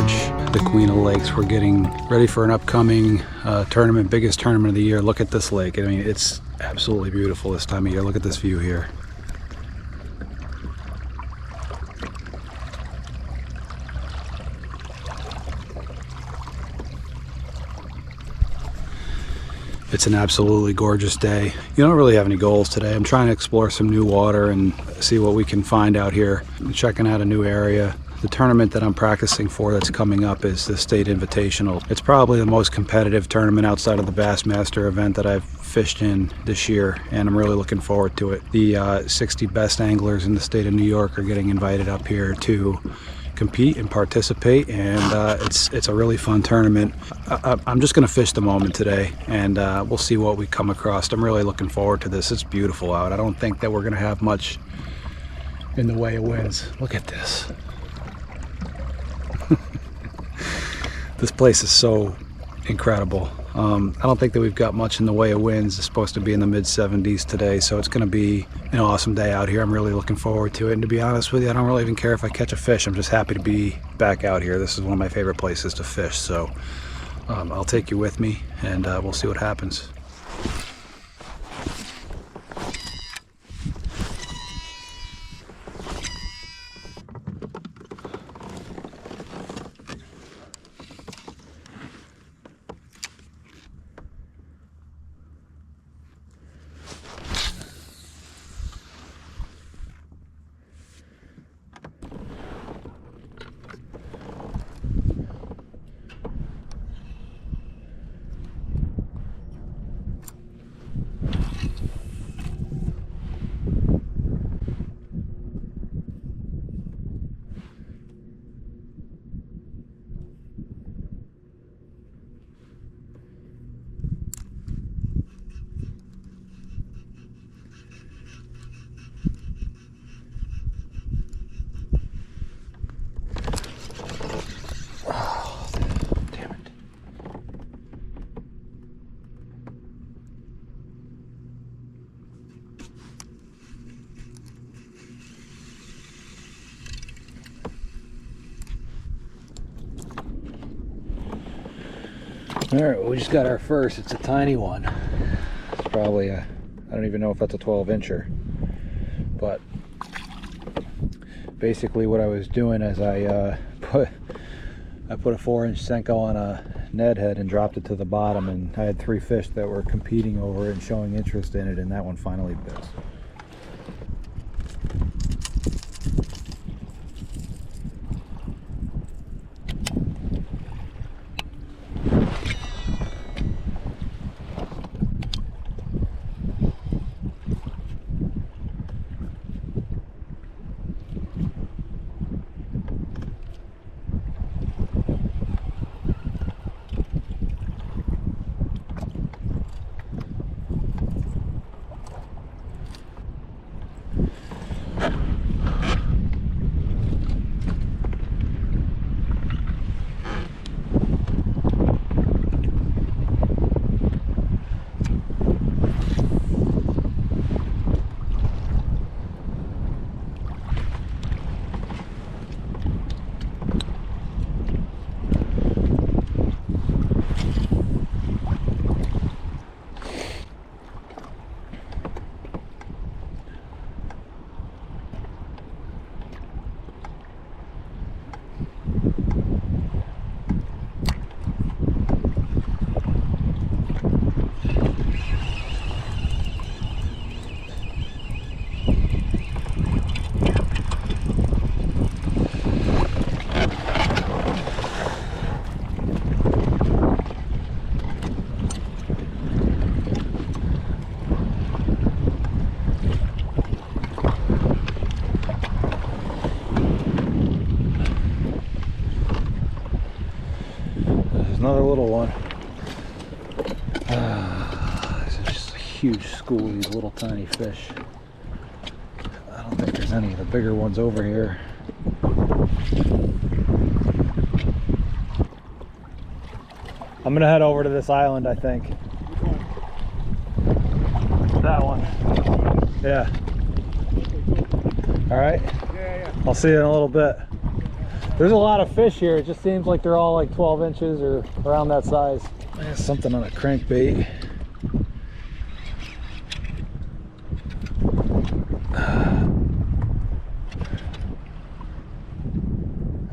Gorge, the Queen of Lakes. We're getting ready for an upcoming tournament, biggest tournament of the year. Look at this lake. I mean, it's absolutely beautiful this time of year. Look at this view here. It's an absolutely gorgeous day. You don't really have any goals today. I'm trying to explore some new water and see what we can find out here. I'm checking out a new area. The tournament that I'm practicing for that's coming up is the State Invitational. It's probably the most competitive tournament outside of the Bassmaster event that I've fished in this year, and I'm really looking forward to it. The 60 best anglers in the state of New York are getting invited up here to compete and participate, and it's a really fun tournament. I'm just going to fish the moment today, and we'll see what we come across. I'm really looking forward to this. It's beautiful out. I don't think that we're going to have much in the way of winds. Look at this. This place is so incredible. I don't think that we've got much in the way of winds. It's supposed to be in the mid-70s today, so it's going to be an awesome day out here. I'm really looking forward to it, and to be honest with you, I don't really even care if I catch a fish. I'm just happy to be back out here. This is one of my favorite places to fish, so I'll take you with me, and we'll see what happens. All right, well, we just got our first. It's a tiny one. It's probably I don't even know if that's a 12-incher. But basically what I was doing is I put a 4-inch Senko on a Ned head and dropped it to the bottom, and I had 3 fish that were competing over it and showing interest in it, and that one finally bit. Another little one. This is just a huge school of these little tiny fish. I don't think there's any of the bigger ones over here. I'm gonna head over to this island, I think. That one. Yeah. All right. Yeah. I'll see you in a little bit. There's a lot of fish here. It just seems like they're all like 12 inches or around that size. There's something on a crankbait.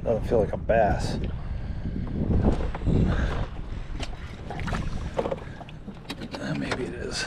Doesn't feel like a bass. Maybe it is.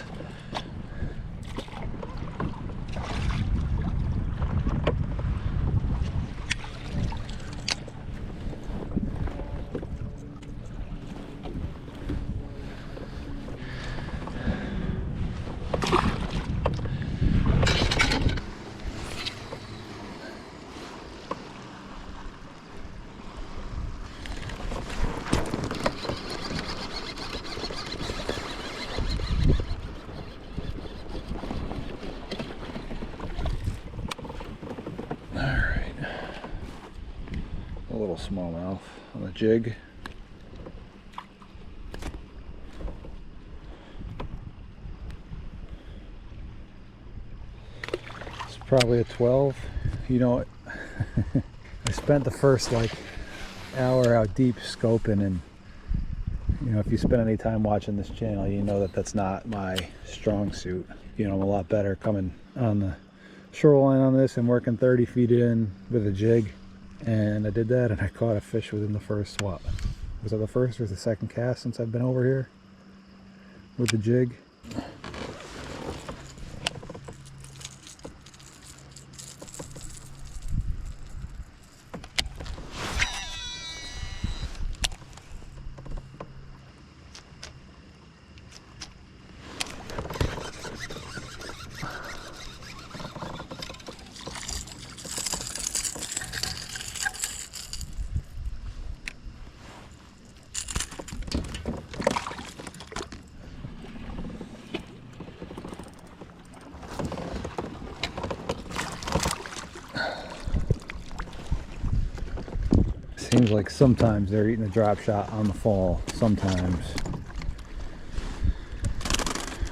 Little smallmouth on the jig. It's probably a 12. You know, I spent the first like hour out deep scoping, and you know, if you spend any time watching this channel, you know that that's not my strong suit. You know, I'm a lot better coming on the shoreline on this and working 30 feet in with a jig. And I did that, and I caught a fish within the first, what was it, the first or the second cast since I've been over here with the jig. Seems like sometimes they're eating a drop shot on the fall. Sometimes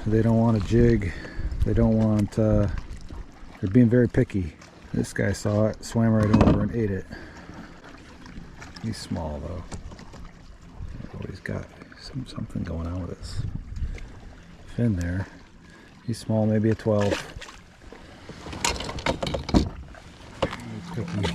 they don't want a jig. They don't want, they're being very picky. This guy saw it, swam right over and ate it. He's small though. Oh, he's got something going on with this fin there. He's small, maybe a 12. He's picky.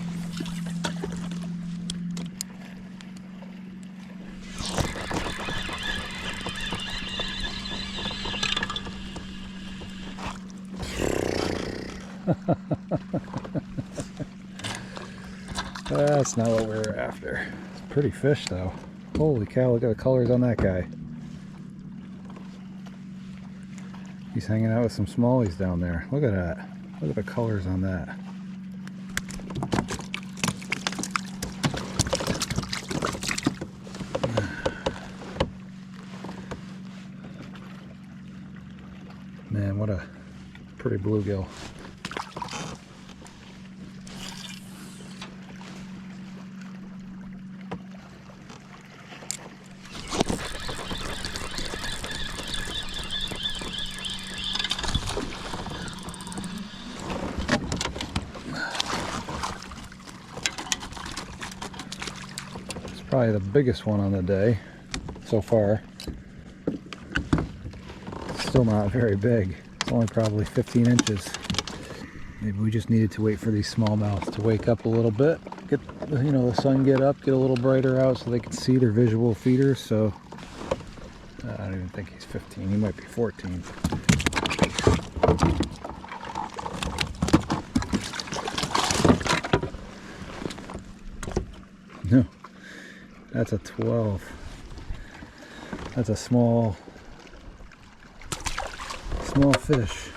That's not what we were after. It's a pretty fish though. Holy cow, look at the colors on that guy. He's hanging out with some smallies down there. Look at that. Look at the colors on that. Man, what a pretty bluegill. Probably the biggest one on the day so far. Still not very big. It's only probably 15 inches. Maybe we just needed to wait for these smallmouths to wake up a little bit, get, you know, the sun get up, get a little brighter out so they can see their visual feeders. So I don't even think he's 15. He might be 14. No. That's a 12. That's a small fish.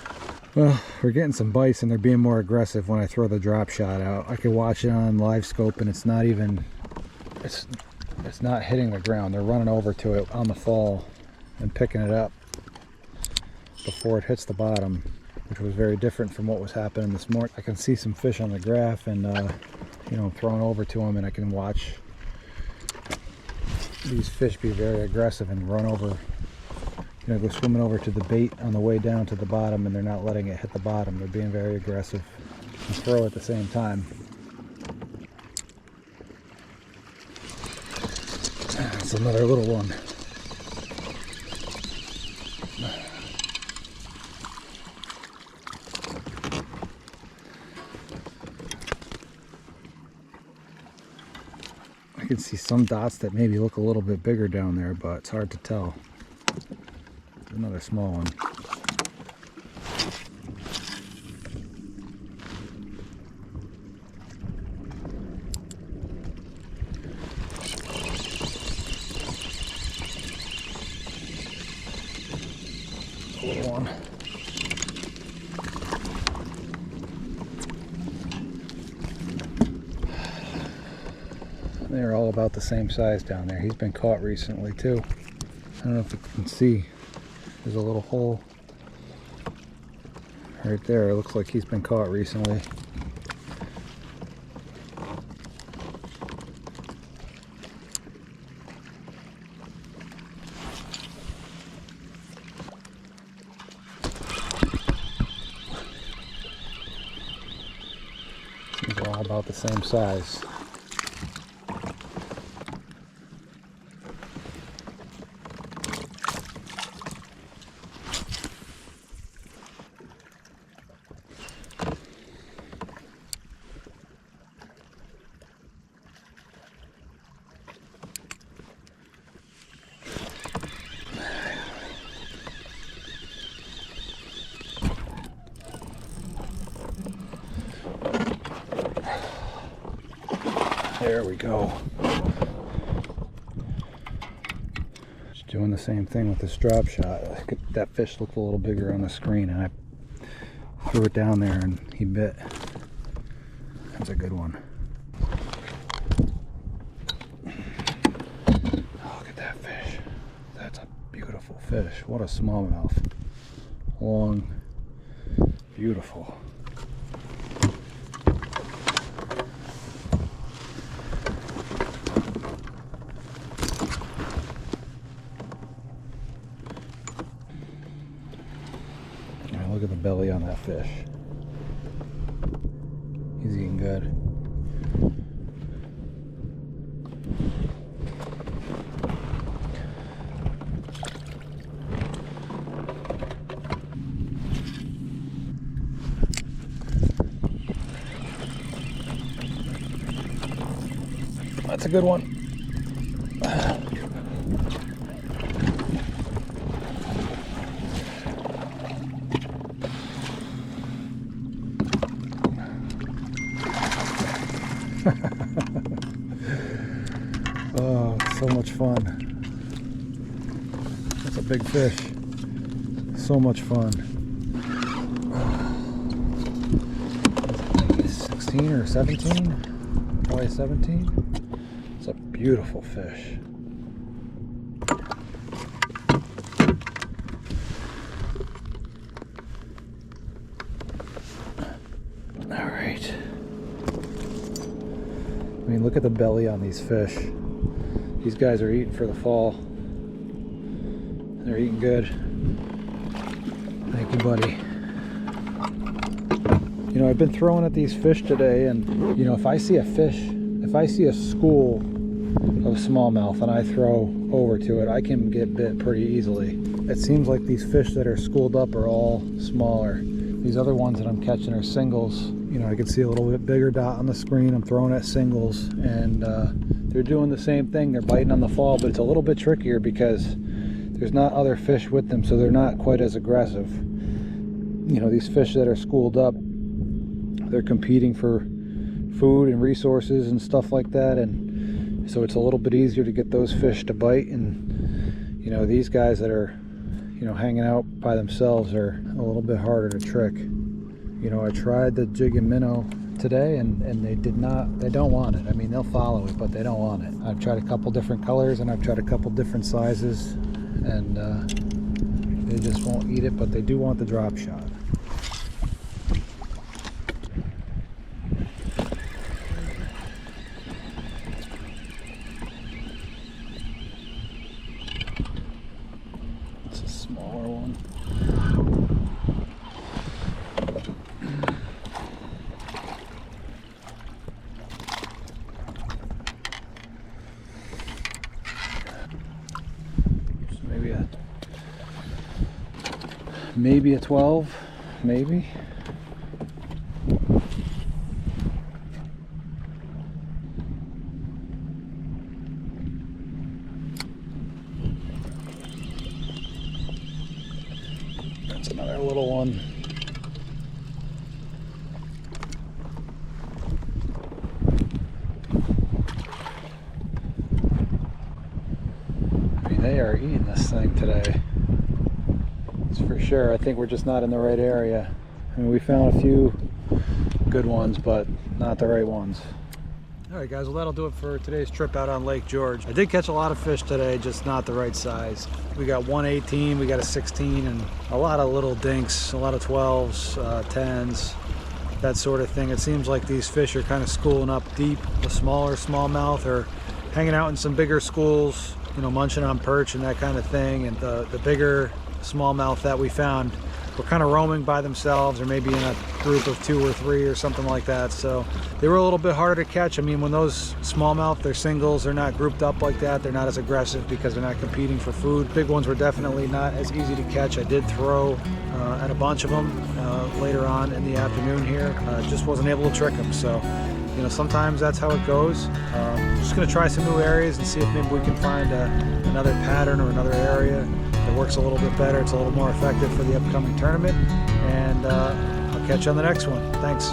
Well, we're getting some bites and they're being more aggressive when I throw the drop shot out. I can watch it on live scope and it's not even, it's not hitting the ground. They're running over to it on the fall and picking it up before it hits the bottom, which was very different from what was happening this morning. I can see some fish on the graph and you know, I'm throwing over to them and I can watch these fish be very aggressive and run over, you know, go swimming over to the bait on the way down to the bottom, and they're not letting it hit the bottom. They're being very aggressive and throw at the same time. That's another little one. I can see some dots that maybe look a little bit bigger down there, but it's hard to tell. Another small one. Little one. They're all about the same size down there. He's been caught recently too. I don't know if you can see. There's a little hole right there. It looks like he's been caught recently. These are all about the same size. There we go. Just doing the same thing with this drop shot. That fish looked a little bigger on the screen, and I threw it down there and he bit. That's a good one. Oh, look at that fish. That's a beautiful fish. What a smallmouth. Long, beautiful. Look at the belly on that fish. He's eating good. That's a good one. Oh, so much fun. That's a big fish. So much fun. I think he's 16 or 17. Probably 17. It's a beautiful fish. All right. I mean, look at the belly on these fish. These guys are eating for the fall. They're eating good. Thank you, buddy. You know, I've been throwing at these fish today, and you know, if I see a school of smallmouth and I throw over to it, I can get bit pretty easily. It seems like these fish that are schooled up are all smaller. These other ones that I'm catching are singles. You know, I can see a little bit bigger dot on the screen. I'm throwing at singles, and they're doing the same thing. They're biting on the fall, but it's a little bit trickier because there's not other fish with them, so they're not quite as aggressive. You know, these fish that are schooled up, they're competing for food and resources and stuff like that, and so it's a little bit easier to get those fish to bite. And you know, these guys that are, you know, hanging out by themselves are a little bit harder to trick. You know, I tried the jig and minnow today, and they don't want it. I mean, they'll follow it, but they don't want it. I've tried a couple different colors and I've tried a couple different sizes, and they just won't eat it, but they do want the drop shot. It's a smaller one. maybe a 12, maybe. That's another little one. I mean, they are eating this thing today. That's for sure. I think we're just not in the right area. I mean, we found a few good ones, but not the right ones. All right, guys, well, that'll do it for today's trip out on Lake George. I did catch a lot of fish today, just not the right size. We got one 18, we got a 16, and a lot of little dinks, a lot of 12s, 10s, that sort of thing. It seems like these fish are kind of schooling up deep. The smaller smallmouth are hanging out in some bigger schools, you know, munching on perch and that kind of thing. And the bigger smallmouth that we found were kind of roaming by themselves, or maybe in a group of 2 or 3 or something like that. So they were a little bit harder to catch. I mean, when those smallmouth, they're singles, they're not grouped up like that. They're not as aggressive because they're not competing for food. Big ones were definitely not as easy to catch. I did throw at a bunch of them later on in the afternoon here. Just wasn't able to trick them. So, you know, sometimes that's how it goes. Just gonna try some new areas and see if maybe we can find another pattern or another area that works a little bit better. It's a little more effective for the upcoming tournament. And I'll catch you on the next one. Thanks.